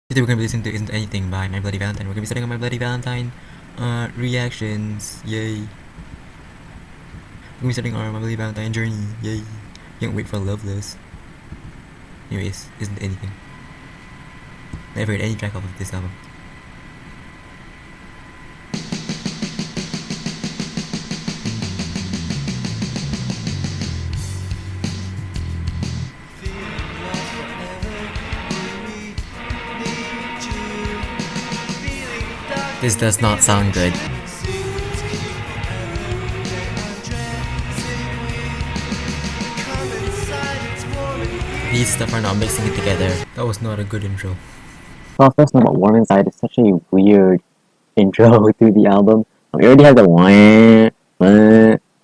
Today we're gonna be listening to Isn't Anything by My Bloody Valentine. We're gonna be starting on My Bloody Valentine reactions. Yay. We're gonna be starting our My Bloody Valentine journey. Yay. Can't wait for Loveless. Anyways, Isn't Anything. Never heard any track off of this album. This does not sound good. These stuff are not mixing it together. That was not a good intro. Well, first of all, Warm Inside is such a weird intro to the album. It already has the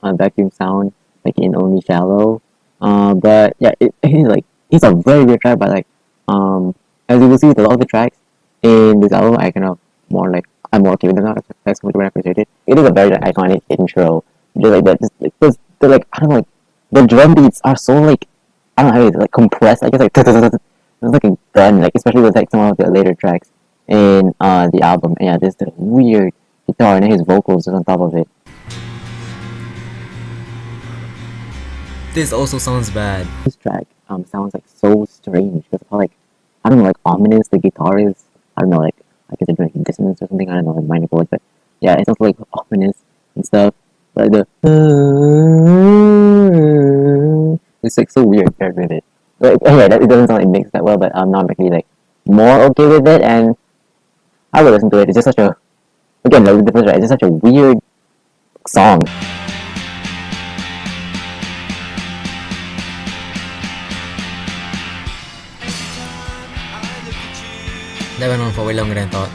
vacuum sound, like in Only Shallow. But yeah, it's a very weird track. But as you will see with a lot of the tracks in this album, I'm more okay with them now as compared to when I first heard it. It is a very iconic intro. Just like that, they're like I don't know, like the drum beats are so like I don't know how it's like compressed. I guess like it's like a gun, like especially with like some of the later tracks in the album. And yeah, there's the weird guitar and then his vocals just on top of it. This also sounds bad. This track sounds like so strange because of how like I don't know, like ominous the guitar is. I don't know, like I guess it's like dissonance or something. I don't know, like minor chords, but yeah, it sounds like ominous and stuff. Like the it's like so weird paired with it. But yeah, it doesn't sound like mixed that well, but I'm not really like more okay with it, and I will listen to it. It's just such a again like the difference, right? It's just such a weird song. That went on for way longer than I thought.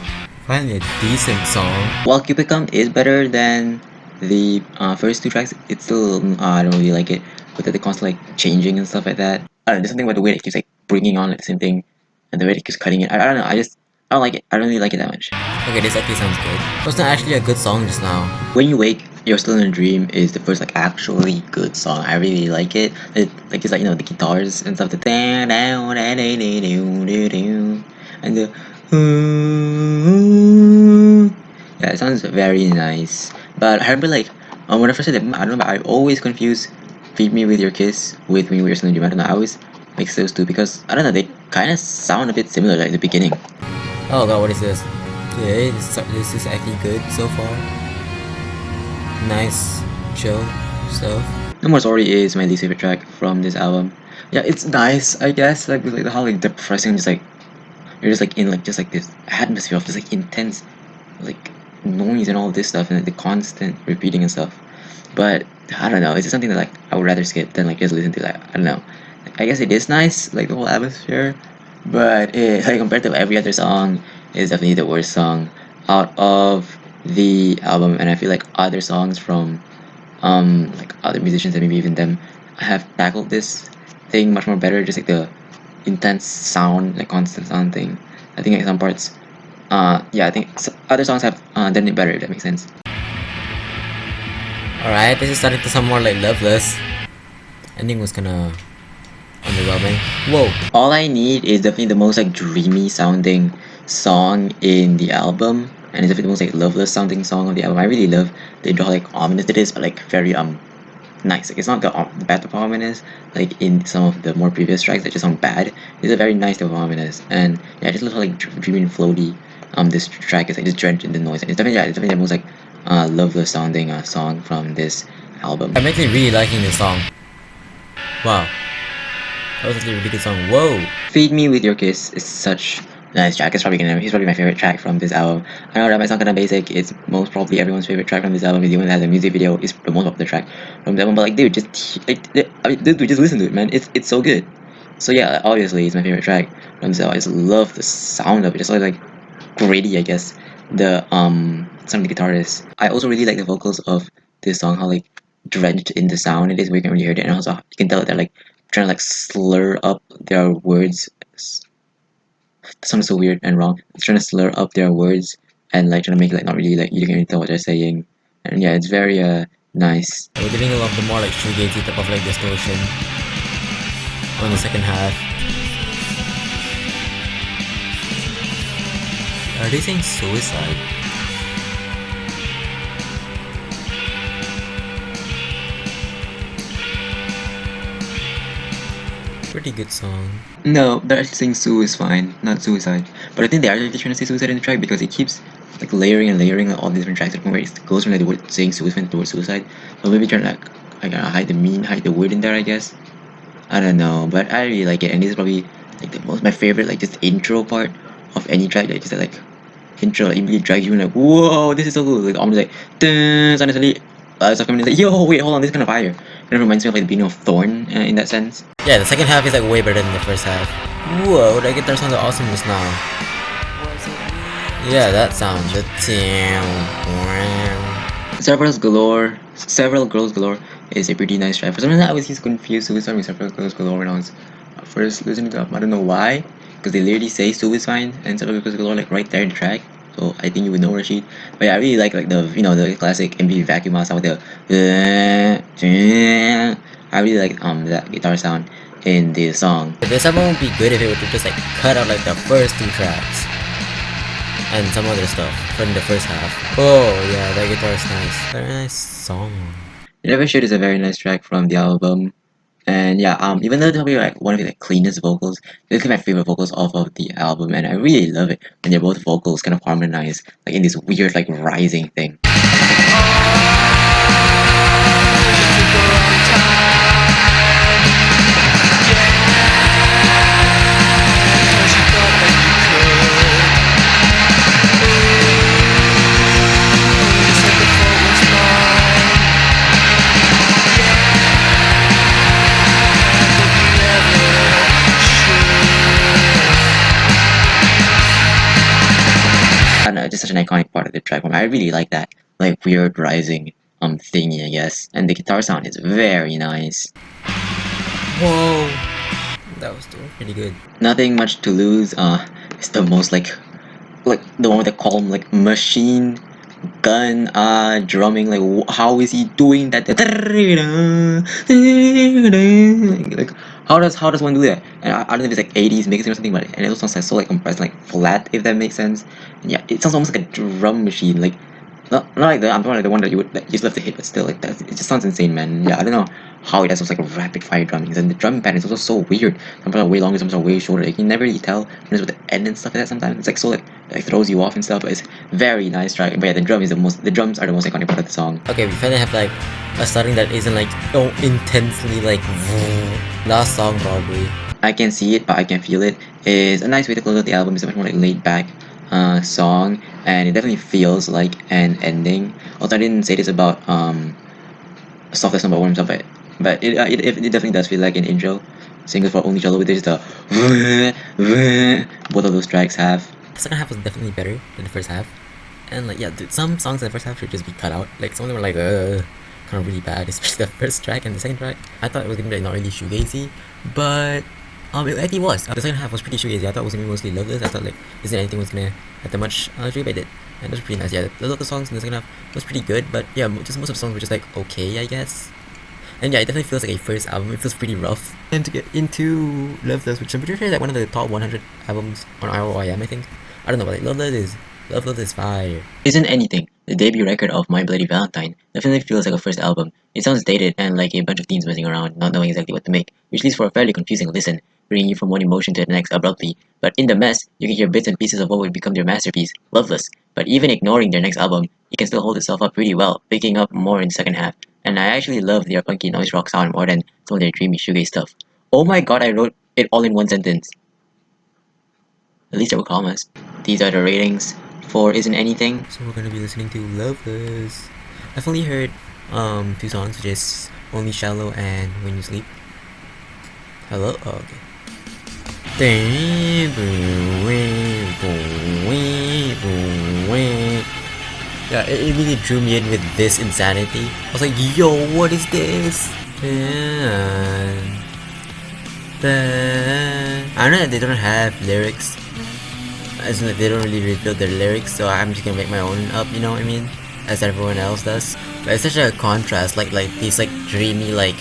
Finally a decent song. While Cupid Come is better than the first two tracks, it's still I don't really like it. With the constant like changing and stuff like that. I don't know, there's something about the way it keeps like bringing on like, the same thing, and the way it keeps cutting it. I don't know. I don't like it. I don't really like it that much. Okay, this actually sounds good. It was not actually a good song just now. When You Wake, You're Still in a Dream is the first like actually good song. I really like it. Like it's like the guitars and stuff. The and the yeah, it sounds very nice. But I remember like when I first heard it, I don't know. I always confuse "Feed Me with Your Kiss" with "When You Were Still in a Dream." I don't know. I always mix those two because I don't know. They kind of sound a bit similar like the beginning. Oh god, what is this? Okay, this is actually good so far. Nice, chill stuff. No More Sorry is my least favorite track from this album. Yeah, it's nice, I guess. Like with like how like depressing, just like you're just like in like just like this atmosphere of just like intense like noise and all this stuff and like, the constant repeating and stuff. But I don't know, it's just something that like I would rather skip than like just listen to. Like I don't know. I guess it is nice, like the whole atmosphere, but it, like compared to every other song, it's definitely the worst song out of the album. And I feel like other songs from like other musicians and maybe even them have tackled this thing much more better. Just like the intense sound, like constant sound thing. I think like some parts, yeah, I think other songs have done it better. If that makes sense. Alright, this is starting to sound more like Loveless. Ending was kinda underwhelming. Whoa. All I Need is definitely the most like dreamy sounding song in the album, and it's definitely the most like loveless sounding song of the album. I really love the how like ominous it is, but like very nice. Like it's not the bad type of ominous like in some of the more previous tracks that just sound bad. It's a very nice type of ominous, and yeah, I just love how like dreamy and floaty this track is like just drenched in the noise, and it's definitely the most like loveless sounding song from this album. I'm actually really liking this song. Wow. That was actually a really good song. Whoa! Feed Me With Your Kiss is such a nice track. He's probably my favorite track from this album. I know that might sound kinda basic, it's most probably everyone's favorite track from this album. It's the one that has a music video, is the most popular track from the album, but like dude, just listen to it, man. It's so good. So yeah, obviously it's my favorite track from this album. I just love the sound of it. It's like gritty, I guess. The some of the guitar is. I also really like the vocals of this song, how like drenched in the sound it is, where you can really hear it, and also you can tell that they're like trying to like slur up their words. That sounds so weird and wrong. It's trying to slur up their words and like trying to make it like not really like you can really tell what they're saying. And yeah, it's very nice. We're getting a lot of the more like shoegazy type of like distortion on the second half. they saying suicide? Pretty good song. No, they're actually saying Sueisfine, not suicide. But I think they are actually trying to say suicide in the track because it keeps like layering and layering like, all these different tracks to the point where it goes from like the word saying suicide to the word suicide. So maybe trying to like hide the word in there, I guess. I don't know, but I really like it, and this is probably like my favorite like just intro part of any track. Like just like intro, like, it really drags you in like, whoa, this is so cool. Like almost like dun, suddenly stuff coming in like, yo, wait, hold on, this is kind of fire. Kind of reminds me of like the beginning of Thorn in that sense. Yeah, the second half is like way better than the first half. Whoa, that guitar sounds awesome just now. Yeah, that sound. The Several Girls Galore is a pretty nice track. For some reason, I always used to confuse Sueisfine with Several Girls Galore when I was first listening to it. I don't know why, because they literally say Sueisfine and Several Girls Galore like right there in the track. So I think you would know, Rashid. But yeah, I really like the the classic MV vacuum sound with the I really like that guitar sound in the song. This album would be good if it would just like cut out like the first two tracks and some other stuff from the first half. Oh yeah, that guitar is nice. Very nice song. Never Shoot is a very nice track from the album. And yeah, even though it's probably like one of the like, cleanest vocals, this is my favorite vocals off of the album, and I really love it when they're both vocals kind of harmonize, like in this weird like rising thing. I don't know, just such an iconic part of the track. I really like that like weird rising thingy, I guess. And the guitar sound is very nice. Whoa, that was doing pretty good. Nothing much to lose. It's the most like the one with the calm like machine gun drumming. Like how is he doing that? Like how does one do that? And I don't know if it's like 80s mixing or something, but and it also sounds so like compressed, like flat, if that makes sense. And yeah, it sounds almost like a drum machine. Like not like I'm talking like the one that you would like, you just love to hit, but still like that. It just sounds insane, man. Yeah, I don't know how it has those like rapid fire drummings, and the drum pattern is also so weird. Some are way longer, some are way shorter. Like, you can never really tell when it's with the end and stuff like that. Sometimes it's like so like throws you off and stuff, but it's very nice track. But yeah, the drums are the most iconic part of the song. Okay, we finally have like a starting that isn't like intensely like last song probably. I can see it, but I can feel it. Is a nice way to close out the album. It's a much more like laid back song, and it definitely feels like an ending. Also, I didn't say this about Softest Number One stuff, but it definitely does feel like an intro. Singles for Only Cello with this the both of those tracks have. The second half was definitely better than the first half, and like yeah, dude, some songs in the first half should just be cut out. Like some of them were like kind of really bad, especially the first track and the second track. I thought it was gonna be like not really shoegazy, but it actually was. The second half was pretty shoegazy. I thought it was gonna be mostly loveless. I thought like isn't anything was gonna have that much shoegazy, but it did. And it was pretty nice. Yeah, the local songs in the second half was pretty good, but yeah, just most of the songs were just like okay, I guess. And yeah, it definitely feels like a first album. It feels pretty rough. And to get into Loveless, which I'm pretty sure is like one of the top 100 albums on ROIM, I think. I don't know, but like Loveless is fire. Isn't Anything, the debut record of My Bloody Valentine, definitely feels like a first album. It sounds dated and like a bunch of teens messing around, not knowing exactly what to make, which leads for a fairly confusing listen, bringing you from one emotion to the next abruptly. But in the mess, you can hear bits and pieces of what would become their masterpiece, Loveless. But even ignoring their next album, it can still hold itself up pretty well, picking up more in the second half. And I actually love their funky noise rock sound more than some of their dreamy shoegaze stuff. Oh my god, I wrote it all in one sentence. At least there were commas. These are the ratings for Isn't Anything. So we're gonna be listening to Loveless. I've only heard two songs, which is Only Shallow and When You Sleep. Hello? Oh, okay. Yeah, it really drew me in with this insanity. I was like, yo, what is this? I know that they don't have lyrics. As in that they don't really reveal their lyrics, so I'm just gonna make my own up, you know what I mean? As everyone else does. But it's such a contrast, like these like dreamy like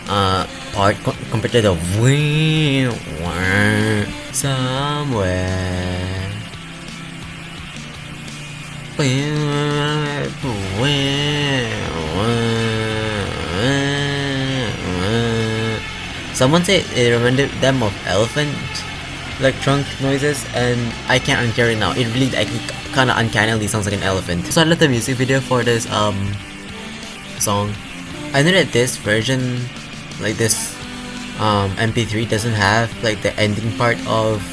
part compared to the somewhere Someone said it reminded them of elephant like trunk noises, and I can't unhear it now. It really kind of uncannily sounds like an elephant. So I love the music video for this song. I know that this version, like this MP3 doesn't have like the ending part of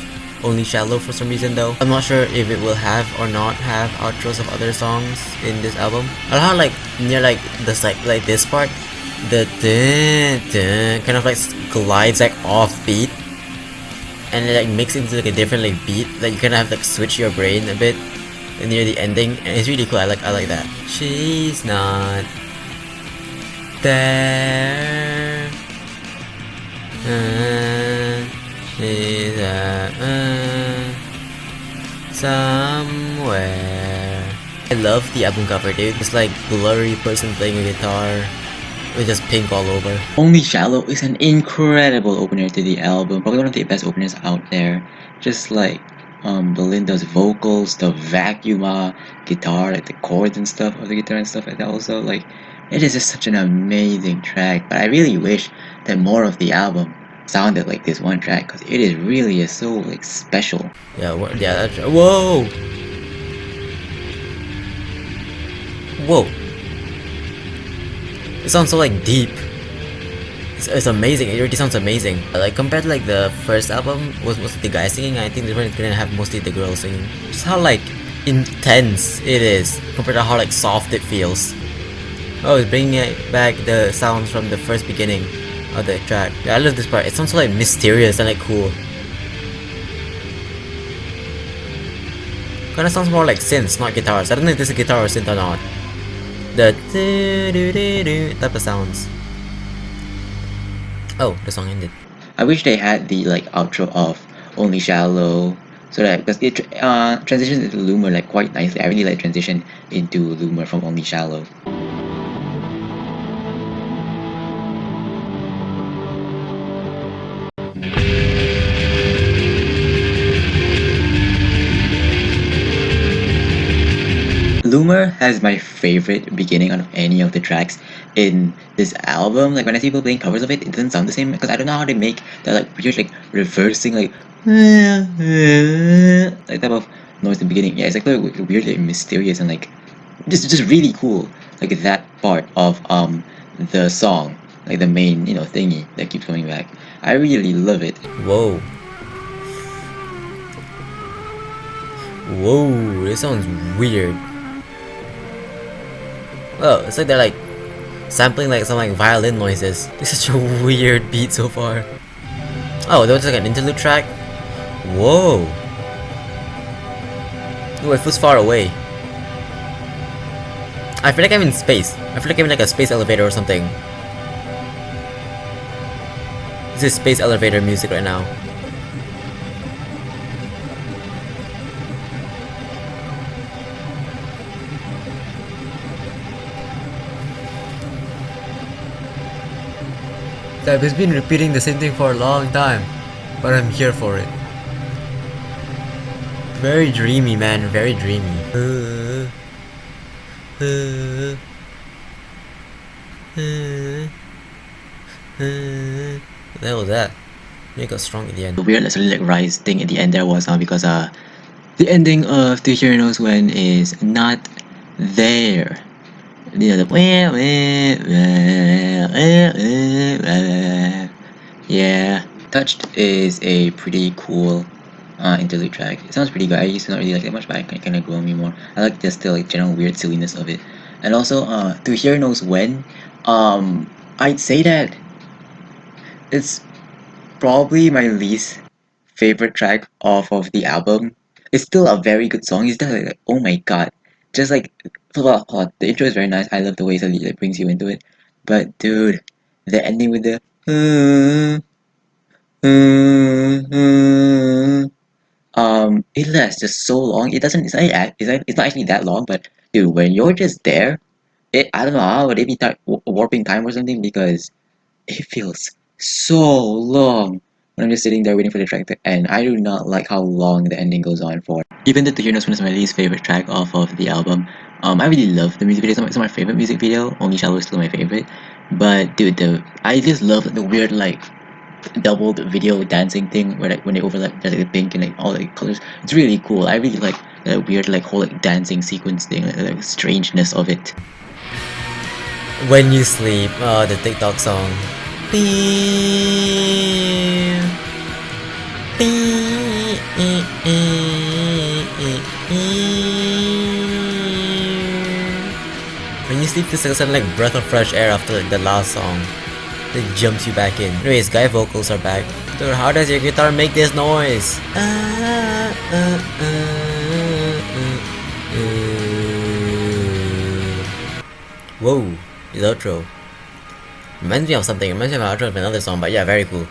Only Shallow for some reason though. I'm not sure if it will have or not have outros of other songs in this album. I love how like near like this like this part, the dun, dun, kind of like glides like off beat, and it like makes it into like a different like beat that you kind of have like switch your brain a bit near the ending, and it's really cool. I like that. She's not there. She's somewhere. I love the album cover, dude. It's like blurry person playing a guitar with just pink all over. Only Shallow is an incredible opener to the album, probably one of the best openers out there. Just like Belinda's vocals, the vacuum guitar, like the chords and stuff of the guitar and stuff like that. Also, like it is just such an amazing track. But I really wish that more of the album sounded like this one track, because it is really so like special. Yeah, that's whoa, whoa. It sounds so like deep. It's amazing. It really sounds amazing. Like compared to like the first album was mostly the guy singing, I think this one is gonna have mostly the girl singing. Just how like intense it is compared to how like soft it feels. Oh, it's bringing back the sounds from the first beginning of the track. Yeah, I love this part. It sounds so like mysterious and like cool. Kinda sounds more like synths, not guitars. I don't know if this is a guitar or synth or not. The type of sounds. Oh, the song ended. I wish they had the like outro of Only Shallow, so that because it transitions into Loomer like quite nicely. I really like transition into Loomer from Only Shallow. Loomer has my favorite beginning out of any of the tracks in this album. Like when I see people playing covers of it, it doesn't sound the same because I don't know how they make that like weird like reversing like type of noise in the beginning. Yeah, it's like weirdly mysterious and like just really cool. Like that part of the song, like the main thingy that keeps coming back. I really love it. Whoa. Whoa, this sounds weird. Oh, it's like they're like sampling like some like violin noises. It's such a weird beat so far. Oh, there was like an interlude track. Whoa. Oh, it feels far away. I feel like I'm in space. I feel like I'm in like a space elevator or something. This is space elevator music right now. I've been repeating the same thing for a long time, but I'm here for it. Very dreamy, man, very dreamy. What the hell was that? It got strong at the end. The weird like rise thing at the end there was because the ending of To Hear Knows When is not there. You know, yeah. Touched is a pretty cool interlude track. It sounds pretty good. I used to not really like it much, but it kind of grew on me more. I like just the like general weird silliness of it. And also To Hear Knows When, I'd say that it's probably my least favorite track off of the album. It's still a very good song. It's just like oh my god, just like the intro is very nice. I love the way it brings you into it. But dude, the ending with the it lasts just so long. It doesn't. It's not actually that long. But dude, when you're just there, I don't know how would it be warping time or something because it feels so long. when I'm just sitting there waiting for the track to end. I do not like how long the ending goes on for. Even though "To Hear No Spoon" is my least favorite track off of the album, I really love the music video. It's my favorite music video. Only Shallow is still my favorite. But dude, I just love the weird like doubled video dancing thing where like when they overlap there's like the pink and like all the colors. It's really cool. I really like the weird like whole like dancing sequence thing, like strangeness of it. When You Sleep, the TikTok song. Beep. Beep. When You Sleep feels like some like breath of fresh air after like the last song. It jumps you back in. Anyways, guy vocals are back. Dude, how does your guitar make this noise? Whoa, his outro. Reminds me of something. Reminds me of an outro of another song, but yeah, very cool.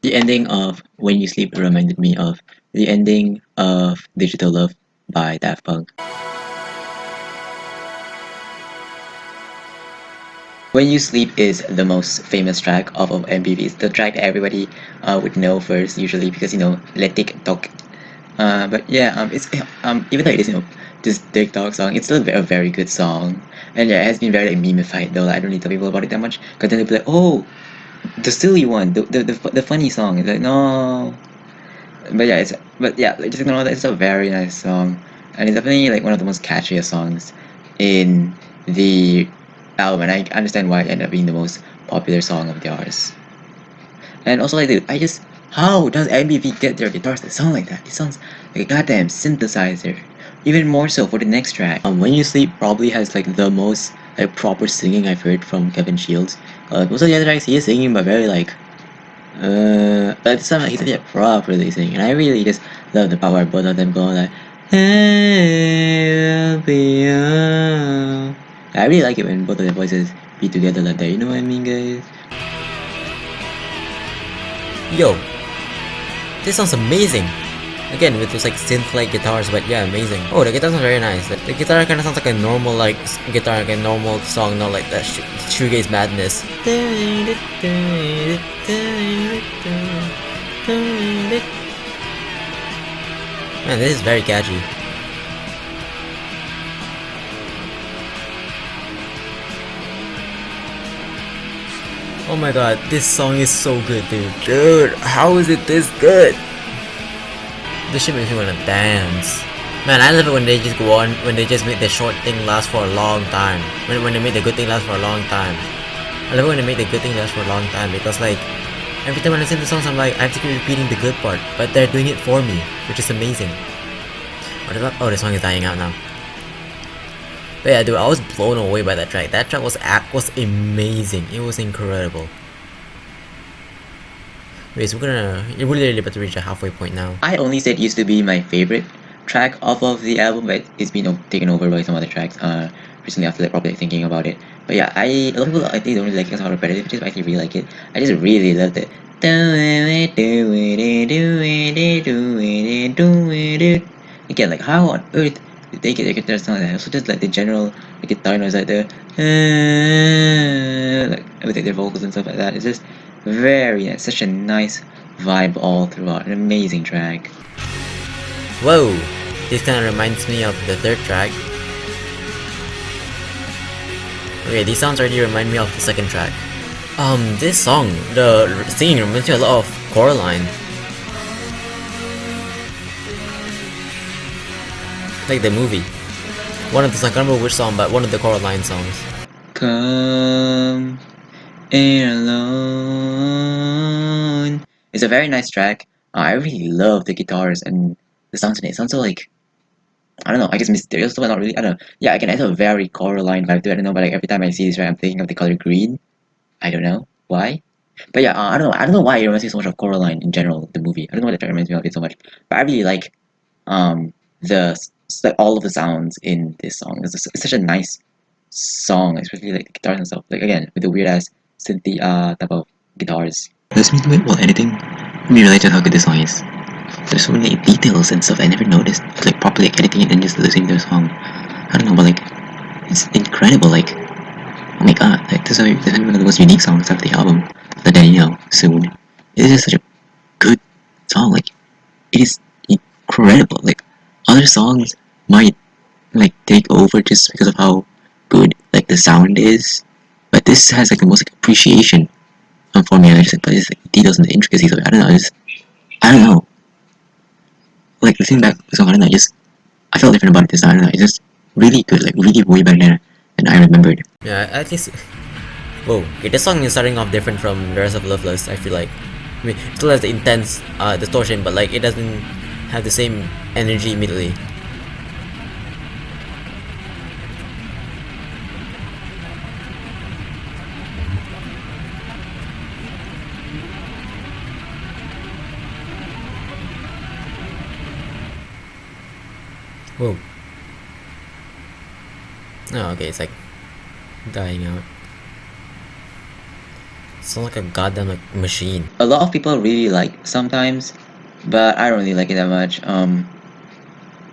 The ending of When You Sleep reminded me of the ending of Digital Love by Daft Punk. When You Sleep is the most famous track off of MPV. It's the track that everybody would know first, usually because let TikTok. But yeah, it's even though it is this TikTok song, it's still a very good song. And yeah, it has been very like memeified though. Like, I don't need to tell people about it that much, because then they'll be like, oh, the silly one, the funny song. It's like no, but yeah, like, just ignore that. It's a very nice song, and it's definitely like one of the most catchiest songs in the album. And I understand why it ended up being the most popular song of theirs. And also, like, dude, how does MBV get their guitars to sound like that? It sounds like a goddamn synthesizer. Even more so for the next track. When You Sleep probably has like the most like proper singing I've heard from Kevin Shields. Most of the other tracks he is singing, but very like but some he's not properly singing, and I really just love the power of both of them going like, "Hey, will be you." I really like it when both of their voices be together like that. You know what I mean, guys? Yo, this sounds amazing. Again, with those like synth-like guitars, but yeah, amazing. Oh, the guitar sounds very nice. The guitar kind of sounds like a normal like guitar, like a normal song, not like that shoegaze madness. Man, this is very catchy. Oh my god, this song is so good, dude. Dude, how is it this good? This shit makes me wanna dance. Man, I love it when they just go on, when they just make the short thing last for a long time. When they make the good thing last for a long time. I love it when they make the good thing last for a long time, because like, every time I listen to the songs I'm like, I have to keep repeating the good part, but they're doing it for me, which is amazing. Oh, the song is dying out now. But yeah, dude, I was blown away by that track. That track was amazing. It was incredible. Wait, so we're really about to reach a halfway point now. I only said it used to be my favorite track off of the album, but it's been taken over by some other tracks recently after like probably thinking about it. But yeah, a lot of people I think don't really like it because how repetitive it is, but I actually really like it. I just really loved it. Again, like how on earth did they get their guitar sound like that? Also just like the general guitar noise, like the like with like, their vocals and stuff like that. It's just very nice, such a nice vibe all throughout. An amazing track. Whoa, this kind of reminds me of the third track. Okay, these sounds already remind me of the second track. This song, the singing reminds me a lot of Coraline. Like the movie. One of the songs, I can't remember which song, but one of the Coraline songs. Come in alone. It's a very nice track. I really love the guitars and the sounds in it. It sounds so like, I don't know, I guess mysterious, but not really. I don't know. Yeah, I can add a very Coraline vibe to it. I don't know, but like every time I see this track, I'm thinking of the color green. I don't know why. But yeah, I don't know. I don't know why it reminds me so much of Coraline in general, the movie. I don't know why the track reminds me of it so much. But I really like like all of the sounds in this song. It's such a nice song, especially like the guitars and stuff. Like again, with the weird ass synthy type of guitars. This means while editing, we realized how good this song is. There's so many details and stuff I never noticed. Like properly editing it and just listening to the song. I don't know, but like it's incredible. Like oh my god, like this is one of the most unique songs of the album. But then soon. It is such a good song. Like it is incredible. Like other songs might like take over just because of how good like the sound is, but this has like the most like, appreciation for me. And I just like, but it's like details and the intricacies of it. I don't know. I don't know. Like listening back to the song, I don't know. I felt different about it this time. I don't know. It's just really good. Like really way better than I remembered. Yeah, at least. Whoa, okay, this song is starting off different from the rest of Loveless, I feel like. I mean, it still has the intense distortion, but like it doesn't have the same energy immediately. Whoa. Oh, okay, it's like dying out. Sounds like a goddamn like machine. A lot of people really like sometimes, but I don't really like it that much.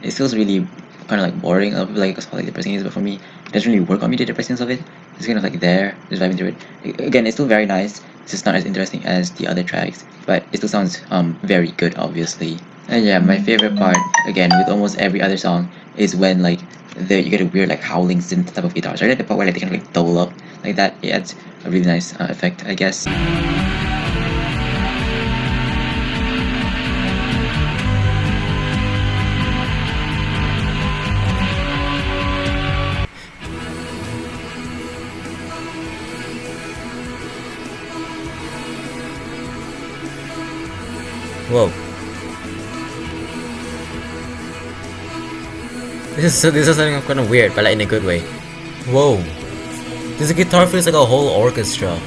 It feels really kind of like boring. A lot of people like how like depressing it is, but for me, it doesn't really work on me. The depressiness of it, it's kind of like there, just vibing through it. Again, it's still very nice. It's just not as interesting as the other tracks, but it still sounds very good, obviously. And yeah, my favorite part, again, with almost every other song, is when like you get a weird like howling synth type of guitars. Right at the part where like they kind of like double up like that. It adds a really nice effect, I guess. Whoa. This is something kind of weird, but like in a good way. Whoa. This guitar feels like a whole orchestra.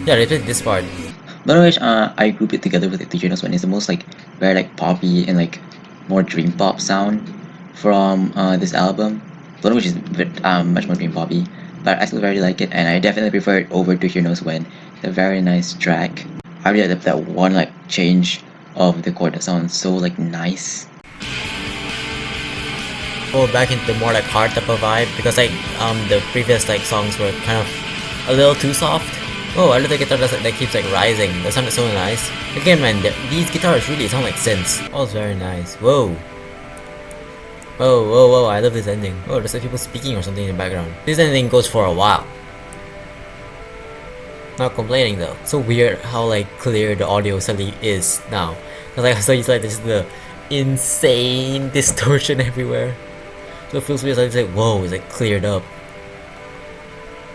Yeah, they played this part. But which I group it together with the Teacher's one. It's the most like very like poppy and like more dream pop sound from this album. Bloody which is much more dream poppy, but I still very like it, and I definitely prefer it over to Hear Knows When. It's a very nice track. I really like that one like change of the chord that sounds so like nice. Go back into more like hard type of vibe because like the previous like songs were kind of a little too soft. Oh, I love the guitar that keeps like rising. That sounded so nice. Again, man, these guitars really sound like synths. Oh, it's very nice. Whoa. Whoa, whoa, whoa, I love this ending. Oh, there's like people speaking or something in the background. This ending goes for a while. Not complaining though. So weird how like clear the audio suddenly is now. Cause like so it's like this is the insane distortion everywhere. So it feels weird. It's like whoa, it's like cleared up.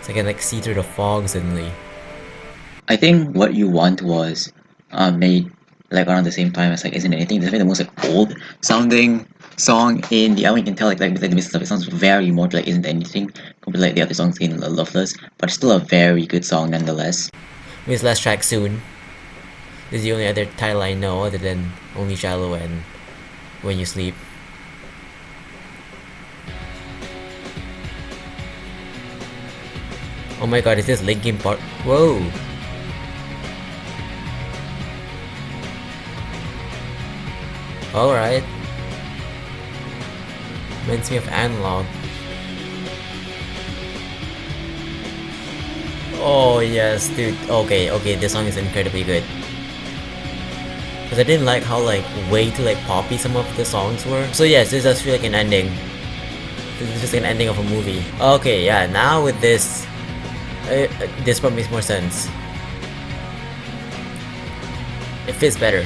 So I can like see through the fog suddenly. I think What You Want was made like around the same time as like Isn't Anything. It's definitely the most like old sounding song in the album. You can tell like with like the mix stuff, it sounds very more like Isn't Anything compared to like the other songs in Loveless, but still a very good song nonetheless. This last track soon. This is the only other title I know other than Only Shallow and When You Sleep. Oh my god, is this Linkin Park? Whoa! Alright. Reminds me of Analog. Oh yes, dude. Okay, this song is incredibly good. Cause I didn't like how like way too like poppy some of the songs were. So yes, this does feel like an ending. This is just like an ending of a movie. Okay, yeah. Now with this, this part makes more sense. It fits better.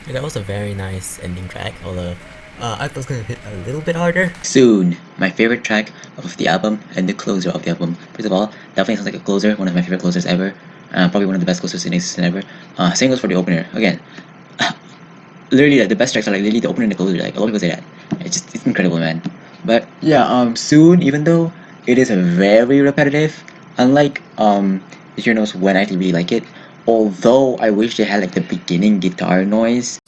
Yeah, that was a very nice ending track, although I thought it was gonna hit a little bit harder. Soon, my favorite track of the album and the closer of the album. First of all, definitely sounds like a closer, one of my favorite closers ever. Probably one of the best closers in existence ever. Same goes for the opener. Again, literally like, the best tracks are like literally the opener and the closer. Like a lot of people say that. It's incredible, man. But yeah, soon, even though it is very repetitive, unlike the Journals when I actually really like it. Although I wish they had like the beginning guitar noise.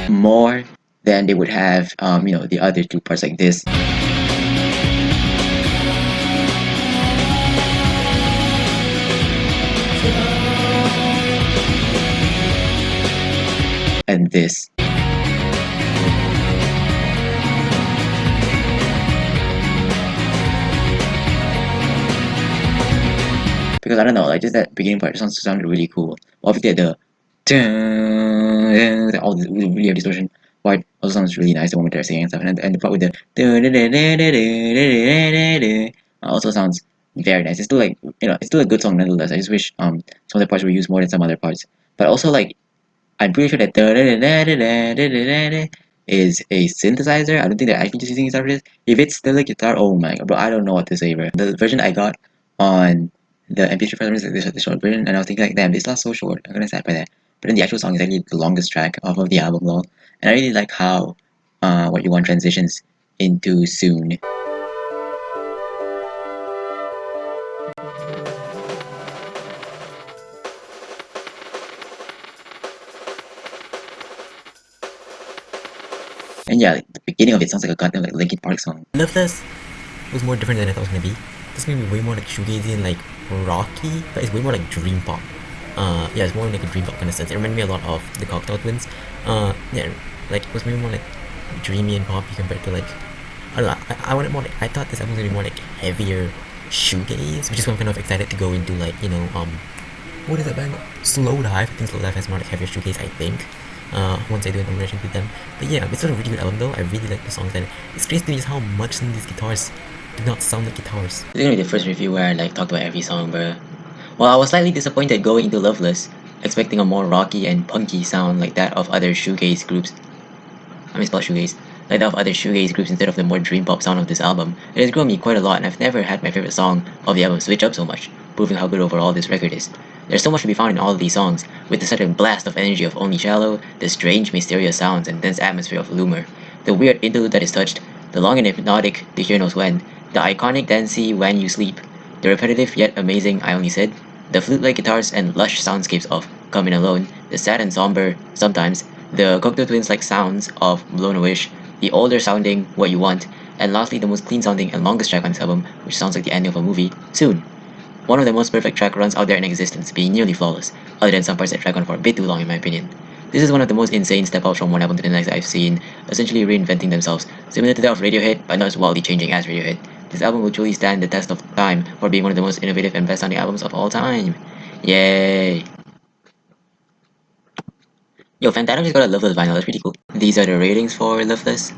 More than they would have, the other two parts like this. this. Because I don't know, like just that beginning part sounded really cool. Obviously the all the really distortion part also sounds really nice. The moment they're singing and stuff, and the part with the also sounds very nice. It's still like it's still a good song nonetheless. I just wish some of the parts were used more than some other parts. But also like I'm pretty sure that is a synthesizer. I don't think they're actually just using guitar for this. If it's still a guitar, oh my god, bro, I don't know what to say, bro. The version I got on the MP3 version is like the short version, and I was thinking like, damn, this last so short. I'm gonna sad by that. But then the actual song is actually the longest track off of the album, lol. And I really like how what you want transitions into soon. And yeah, like, the beginning of it sounds like a goddamn like Linkin Park song. Loveless was more different than I thought it was gonna be. This is gonna be way more like shoegazy and like rocky, but it's way more like dream pop. Yeah, it's more like a dream pop kind of sense. It reminded me a lot of the Cocktail Twins. Yeah, like it was way more like dreamy and poppy compared to like I don't know. I wanted more like I thought this album was gonna be more like heavier shoegaze, which is why I'm kind of excited to go into like what is that band? Slow Dive. I think Slow Dive has more like heavier shoegaze. I think. Once I do an collaboration with them. But yeah, it's not a really good album though. I really like the songs and it's crazy to me just how much some of these guitars do not sound like guitars. This is gonna be the first review where I like talked about every song, bro. Well, I was slightly disappointed going into Loveless, expecting a more rocky and punky sound like that of other shoegaze groups. I misspelled shoegaze. Like that of other shoegaze groups instead of the more dream pop sound of this album. It has grown me quite a lot, and I've never had my favorite song of the album switch up so much, proving how good overall this record is. There's so much to be found in all of these songs, with the sudden blast of energy of Only Shallow, the strange mysterious sounds and dense atmosphere of Loomer, the weird interlude that is touched, the long and hypnotic The Here Knows When, the iconic dancey When You Sleep, the repetitive yet amazing I Only Said, the flute-like guitars and lush soundscapes of Coming Alone, the sad and somber sometimes, the Cocteau Twins-like sounds of Blown a Wish, the older sounding What You Want, and lastly the most clean sounding and longest track on this album, which sounds like the ending of a movie, Soon. One of the most perfect track runs out there in existence, being nearly flawless, other than some parts that drag on for a bit too long in my opinion. This is one of the most insane step-outs from one album to the next I've seen, essentially reinventing themselves, similar to that of Radiohead, but not as wildly changing as Radiohead. This album will truly stand the test of time for being one of the most innovative and best-sounding albums of all time. Yay! Yo, Phantom just got a Loveless vinyl, that's pretty cool. These are the ratings for Loveless.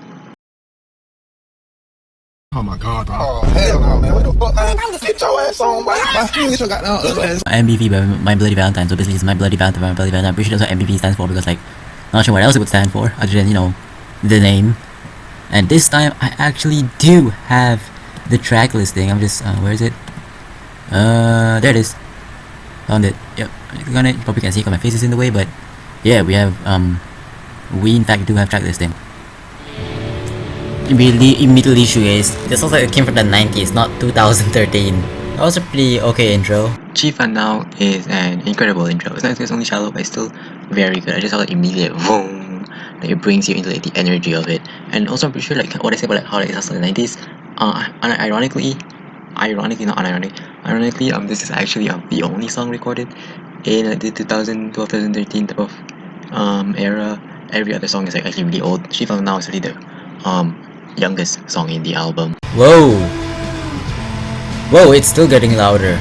Oh my god, bro. Oh, hell no, man. What the fuck, man? Get your ass on, boy. Get your goddamn ugly ass. MBV by My Bloody Valentine, so basically it's My Bloody Valentine by My Bloody Valentine. I'm pretty sure that's what MBV stands for because like, not sure what else it would stand for other than, the name. And this time I actually do have the track listing. I'm just, where is it? There it is. Found it. Yep, click on it. You probably can't see because my face is in the way, but yeah, we have, we in fact do have track listing. Immediately shoegaze. This sounds like it came from the 90s, not 2013. That was a pretty okay intro. Chief and Now is an incredible intro. It's not as Only Shallow, but it's still very good. I just saw like immediate boom, like it brings you into like the energy of it. And also I'm pretty sure like what I said about like, how it sounds in the 90s. Ironically, not unironic. Ironically, this is actually the only song recorded in like the 2012, 2013 type of era. Every other song is like actually really old. Chief and Now is really the youngest song in the album. Whoa! Whoa, it's still getting louder.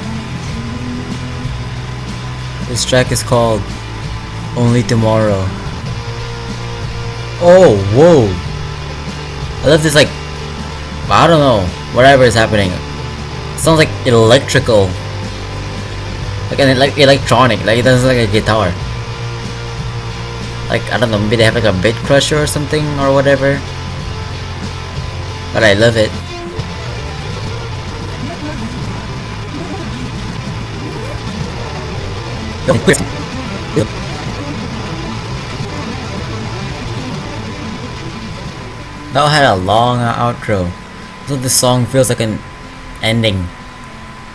This track is called Only Tomorrow. Oh, whoa! I love this like, I don't know, whatever is happening. It sounds like electrical. Like electronic, like it doesn't sound like a guitar. Like, I don't know, maybe they have like a bit crusher or something or whatever. But I love it. That had a long outro, so the song feels like an ending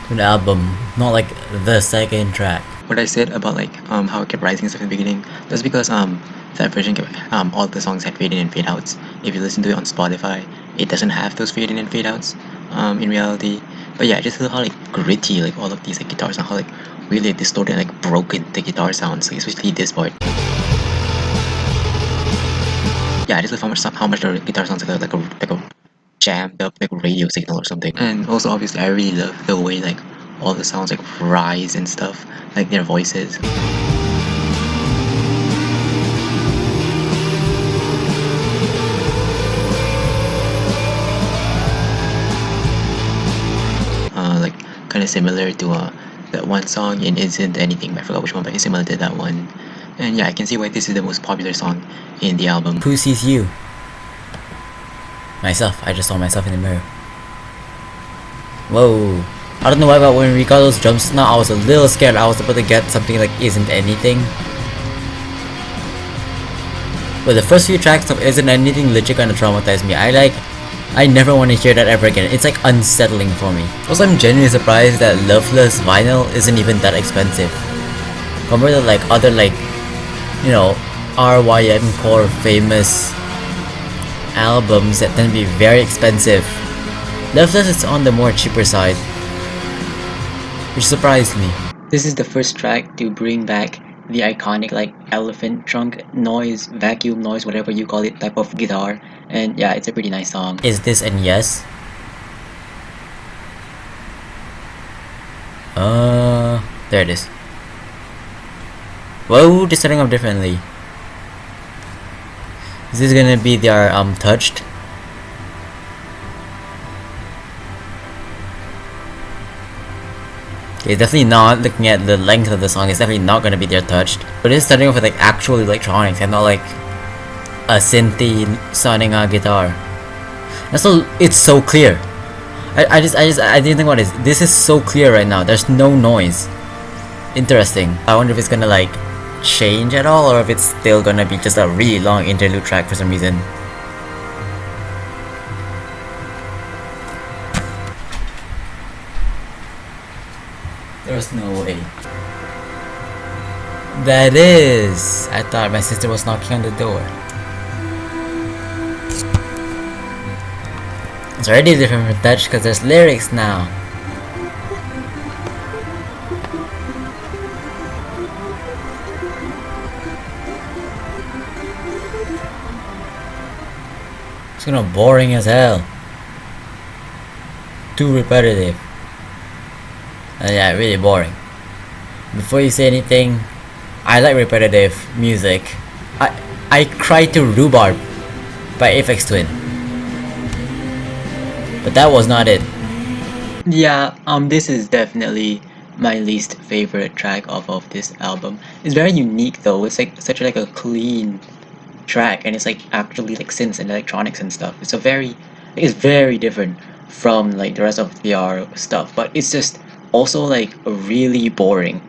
to the album, not like the second track. What I said about like how it kept rising stuff in the beginning, that's because that version kept, all the songs had fade in and fade outs. If you listen to it on Spotify, it doesn't have those fade in and fade outs in reality. But yeah, I just feel how like gritty like all of these like guitars and how like really distorted and like broken the guitar sounds, like, especially this part. yeah, I just love how much the guitar sounds like a jammed up like radio signal or something. And also obviously I really love the way like all the sounds like rise and stuff, like their voices. Like kind of similar to that one song in Isn't Anything. I forgot which one, but it's similar to that one. And yeah, I can see why this is the most popular song in the album. Who sees you? Myself. I just saw myself in the mirror. Whoa. I don't know why, but when we got those jumps now, I was a little scared I was about to get something like Isn't Anything. But the first few tracks of Isn't Anything legit kinda traumatized me. I never want to hear that ever again. It's like unsettling for me. Also, I'm genuinely surprised that Loveless vinyl isn't even that expensive. Compared to like other like, you know, RYM core famous albums that tend to be very expensive. Loveless is on the more cheaper side, which surprised me. This is the first track to bring back the iconic like elephant trunk noise, vacuum noise, whatever you call it, type of guitar. And yeah, it's a pretty nice song. Is this and yes? There it is. Whoa, they're setting up differently. Is this gonna be their touched? Okay, it's definitely not. Looking at the length of the song, it's definitely not gonna be their touched. But it's starting off with like actual electronics and not like a synthy sounding guitar. And so it's so clear. I didn't think about this. This is so clear right now. There's no noise. Interesting. I wonder if it's gonna like change at all, or if it's still gonna be just a really long interlude track for some reason. There's no way. That is. I thought my sister was knocking on the door. It's already different from Dutch because there's lyrics now. It's gonna boring as hell. Too repetitive. Yeah, really boring. Before you say anything, I like repetitive music. I cried to Rhubarb by Aphex Twin. But that was not it. Yeah, this is definitely my least favorite track off of this album. It's very unique though. It's like such like a clean track, and it's like actually like synths and electronics and stuff. It's very different from like the rest of their stuff, but it's just also like really boring.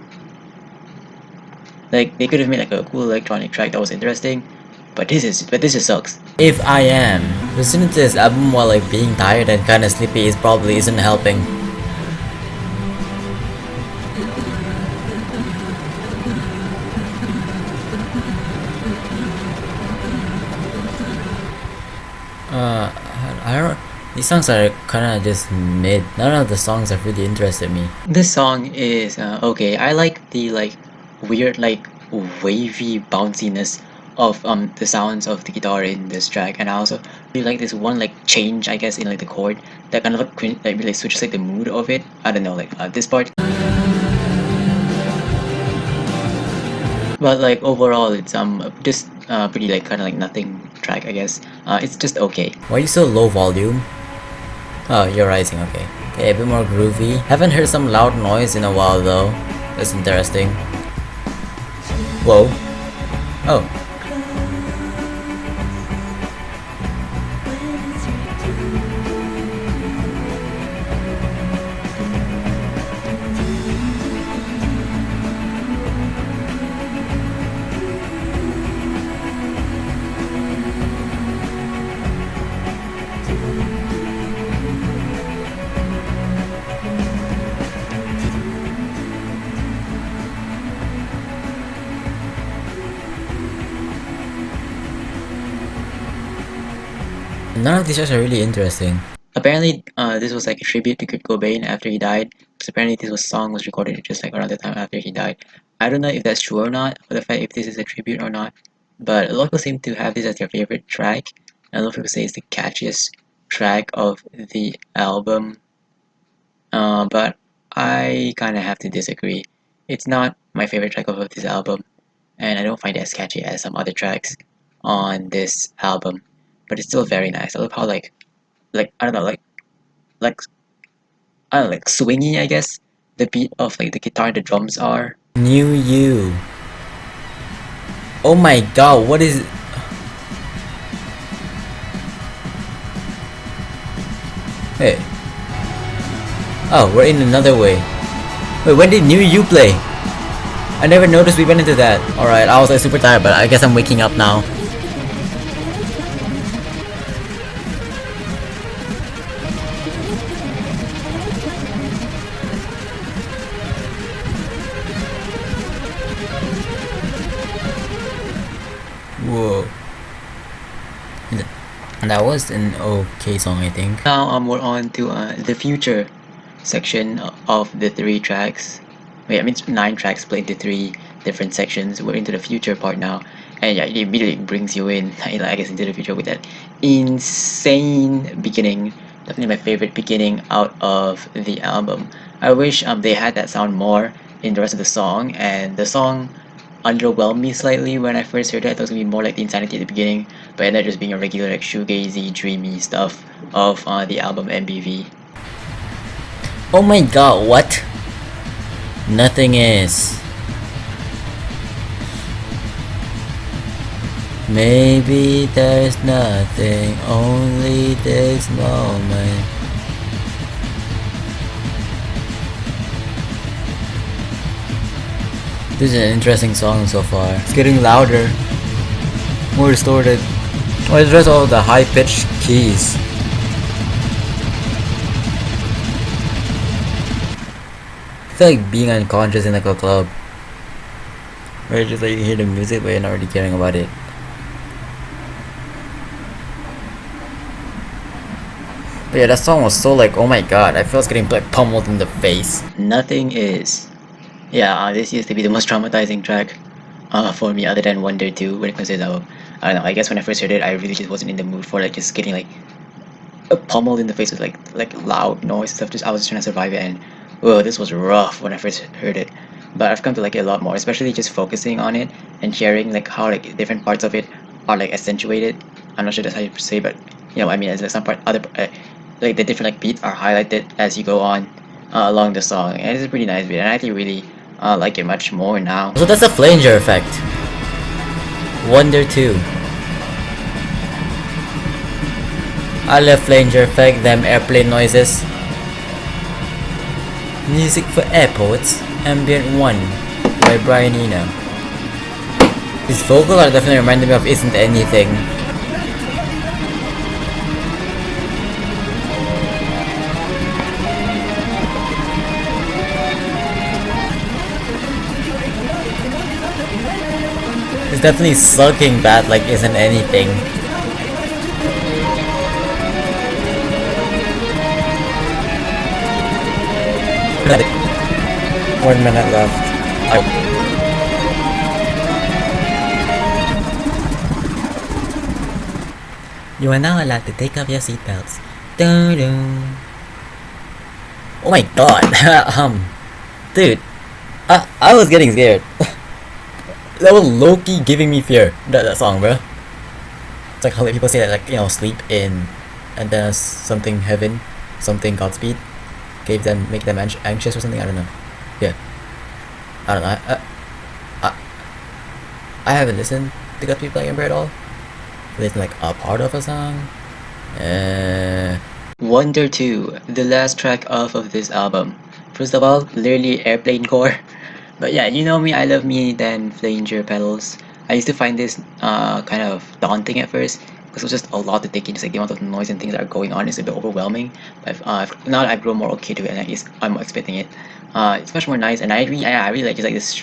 Like they could have made like a cool electronic track that was interesting, but this just sucks. If I am listening to this album while like being tired and kinda sleepy is probably isn't helping. I don't. These songs are kinda just mid. None of the songs have really interested me. This song is okay. I like the like weird like wavy bounciness of the sounds of the guitar in this track, and I also really like this one like change I guess in like the chord that kind of like really switches like the mood of it. I don't know, like this part. But like overall, it's just pretty like kind of like nothing track I guess. It's just okay. Why are you so low volume? Oh, you're rising, okay. Okay, a bit more groovy. Haven't heard some loud noise in a while though. That's interesting. Whoa. Oh. None of these tracks are really interesting. Apparently, this was like a tribute to Kurt Cobain after he died. Because apparently, song was recorded just like around the time after he died. I don't know if that's true or not, or the fact if this is a tribute or not. but a lot of people seem to have this as their favorite track, and a lot of people say it's the catchiest track of the album. But I kind of have to disagree. It's not my favorite track of this album, and I don't find it as catchy as some other tracks on this album. But it's still very nice. I love how like I don't know like I don't know, like swingy, I guess the beat of like the guitar and the drums are. New You. Oh my god, what is... Hey. Oh, we're in another way. Wait, when did New You play? I never noticed we went into that. Alright, I was like super tired, but I guess I'm waking up now. Whoa. And that was an okay song, I think. Now we're on to the future section of the 3 tracks. Wait, I mean 9 tracks split into 3 different sections. We're into the future part now, and yeah, it immediately brings you in, I guess, into the future with that insane beginning. Definitely my favorite beginning out of the album. I wish they had that sound more in the rest of the song, and the song underwhelmed me slightly when I first heard it. I thought it was gonna be more like the Insanity at the beginning, but it ended up just being a regular like shoegazy, dreamy stuff of the album MBV. Oh my god, what? Nothing is. Maybe there's nothing, only this moment. This is an interesting song so far. It's getting louder, more distorted. Oh, it's just all the high-pitched keys. I feel like being unconscious in like a club, where it's just like you hear the music but you're not really caring about it. But yeah, that song was so like, oh my god, I feel it's getting like pummeled in the face. Nothing is. Yeah, this used to be the most traumatizing track for me, other than Wonder 2 when it comes to this album. I don't know. I guess when I first heard it, I really just wasn't in the mood for like just getting like pummeled in the face with like loud noise and stuff. Just I was just trying to survive it, and whoa, this was rough when I first heard it. But I've come to like it a lot more, especially just focusing on it and sharing like how like different parts of it are like accentuated. I'm not sure that's how you say, but you know, I mean, as like some part other like the different like beats are highlighted as you go on along the song, and it's a pretty nice beat, and I actually really like it much more now. So that's the flanger effect. Wonder 2. I love flanger effect, them airplane noises. Music for Airports, Ambient 1 by Brian Eno. His vocals are definitely reminding me of Isn't Anything. It's definitely sulking that like Isn't Anything. One minute left. You are now allowed to take off your seatbelts. Oh my god. Dude, I was getting scared. That was low-key giving me fear. That song, bro. It's like how like, people say that, like, you know, sleep in and then something heaven, something Godspeed, make them anxious or something. I don't know. Yeah, I don't know. I haven't listened to Godspeed Playing Ember at all. Listen like a part of a song. Wonder 2, the last track off of this album. First of all, literally airplane core. But yeah, you know me, I love me then flanger pedals. I used to find this kind of daunting at first because it was just a lot to take in. Just like the amount of noise and things that are going on is a bit overwhelming. But now that I've grown more okay to it, and at least I'm expecting it. It's much more nice, and I really like just like this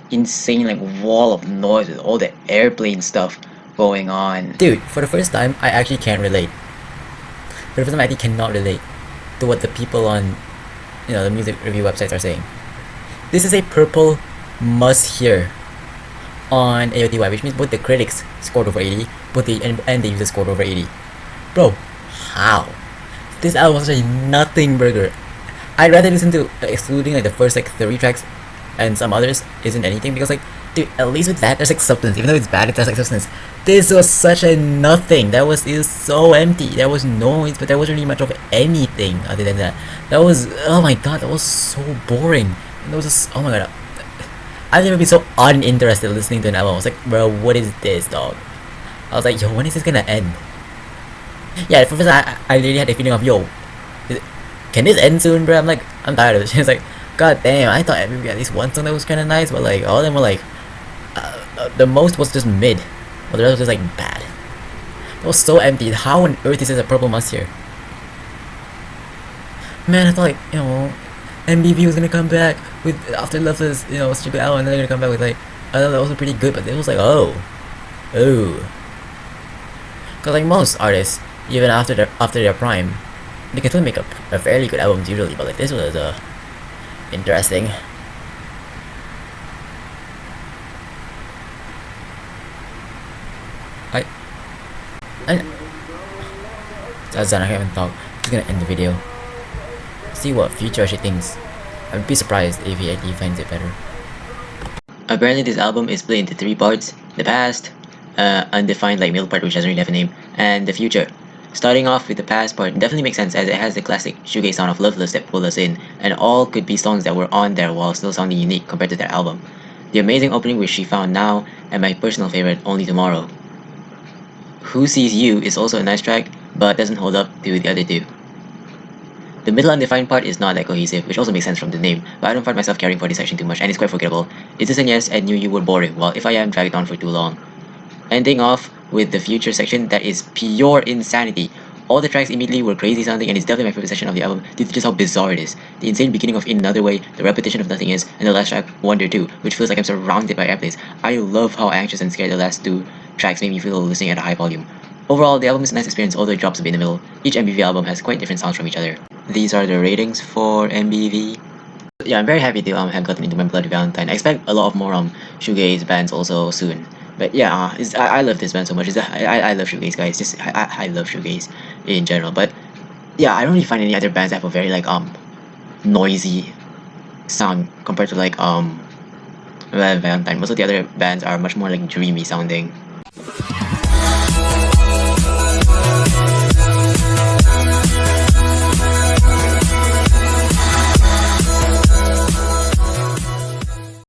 insane like wall of noise with all the airplane stuff going on. Dude, for the first time, I actually can't relate. For the first time, I actually cannot relate to what the people on, you know, the music review websites are saying. This is a purple must hear. on AOTY, which means both the critics scored over 80, both and the users scored over 80. Bro, how? This album was such a nothing burger. I'd rather listen to excluding like the first like 30 tracks and some others isn't anything, because like, dude, at least with that there's like substance. Even though it's bad, it has like substance. This was such a nothing. It was so empty. There was noise, but there wasn't really much of anything other than that. That was, oh my god, that was so boring. And that was just, oh my god, I've never been so uninterested listening to an album. I was like, bro, what is this, dog? I was like, yo, when is this gonna end? Yeah, at first I really had a feeling of, yo, can this end soon, bro? I'm tired of it. It's like, god damn, I thought maybe at least one song that was kind of nice, but like all of them were like, the most was just mid, but the rest was just like bad. It was so empty. How on earth is this a purple must here? Man, I thought like, you know, MBV was gonna come back with after Loveless, you know, stupid album, and then they're gonna come back with like, I thought that was pretty good, but it was like, oh, cause like most artists, even after their prime, they can still make a fairly good album usually, but like this was interesting. That's done. I can't even talk. I'm just gonna end the video. See what future she thinks. I'd be surprised if he finds it better. Apparently this album is split into 3 parts: the past, undefined like middle part which doesn't really have a name, and the future. Starting off with the past part definitely makes sense, as it has the classic shoegaze sound of Loveless that pulled us in, and all could be songs that were on there while still sounding unique compared to their album. The amazing opening which She Found Now, and my personal favorite, Only Tomorrow. Who Sees You is also a nice track, but doesn't hold up to the other two. The middle undefined part is not that cohesive, which also makes sense from the name, but I don't find myself caring for this section too much, and it's quite forgettable. Is This a Yes and Knew You Were boring, while If I Am dragged on for too long. Ending off with the future section that is pure insanity. All the tracks immediately were crazy sounding, and it's definitely my favorite section of the album due to just how bizarre it is. The insane beginning of In Another Way, the repetition of Nothing Is, and the last track, Wonder 2, which feels like I'm surrounded by airplanes. I love how anxious and scared the last 2 tracks made me feel listening at a high volume. Overall, the album is a nice experience, although it drops a bit in the middle. Each MBV album has quite different sounds from each other. These are the ratings for MBV. Yeah, I'm very happy to have gotten into my Bloody Valentine. I expect a lot of more shoegaze bands also soon. But yeah, I love this band so much. I love shoegaze, guys. I love shoegaze in general. But yeah, I don't really find any other bands that have a very like noisy sound compared to like Valentine. Most of the other bands are much more like dreamy sounding.